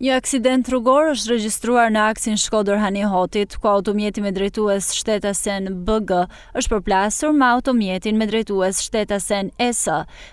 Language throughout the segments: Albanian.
Një aksident rrugor është regjistruar në aksin Shkodër-Hani Hotit, ku automjeti me drejtues shtetasen BG është përplasur me automjetin me drejtues shtetasen ES.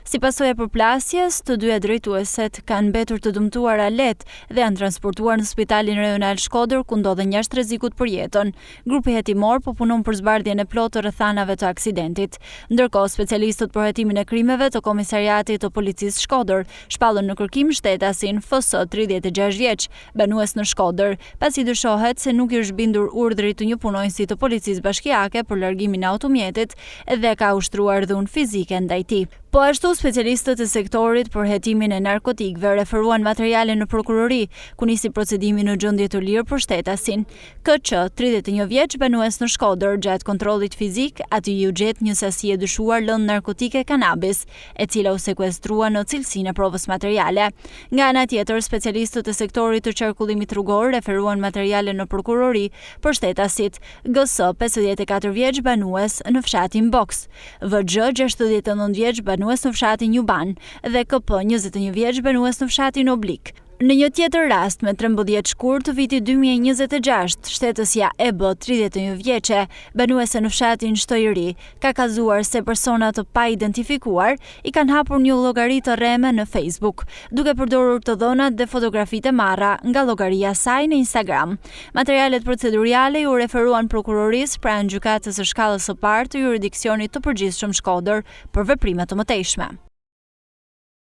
Si pasojë e përplasjes, të dyja drejtueset kanë mbetur të dëmtuara lehtë dhe janë transportuar në Spitalin Rajonal Shkodër, ku ndodhen jashtë rrezikut për jetën. Grupi hetimor po punon për zbardhjen e plotë të rrethanave të aksidentit. Ndërkohë, specialistët për hetimin e krimeve të Komisariatit të Policisë Shkodër shpallën në kërkim shtetasin FS 36 vjeç, banues në Shkodër, pasi dyshohet se nuk i është bindur urdhri të një punonjësi të policisë bashkiake për largimin e automjetit dhe ka ushtruar dhunë fizike ndaj tij. Po ashtu, specialistët e sektorit për hetimin e narkotikëve referuan materiale në prokurori, ku nisi procedimi në gjendje të lirë për shtetasin. KQ, 31 vjeç, banues në Shkodër, gjatë kontrollit fizik, aty u gjet një sasi e dyshuar lëndë narkotike kanabis, e cila u sekuestrua në cilësinë e provës materiale. Nga ana tjetër, specialistët e sektorit të qarkullimit rrugor referuan materiale në prokurori për shtetasit. GS, 54 vjeç, banues në fshatin Boks, VG, 69 vjeç, banues në fshatin Juban dhe KP, 21 vjeç, banues në fshatin Oblik. Në një tjetër rast, me 13 shkurt të vitit 2026, shtetësja EB, 31 vjeçe, banuese në fshatin Shtojëri, ka kallëzuar se persona të pa identifikuar i kanë hapur një llogari të rreme në Facebook, duke përdorur të dhënat dhe fotografitë e marra nga llogaria saj në Instagram. Materialet proceduriale u referuan prokurorisë pranë gjykatës së shkallës së parë të jurisdiksionit të përgjithshëm Shkodër për veprime të mëtejshme.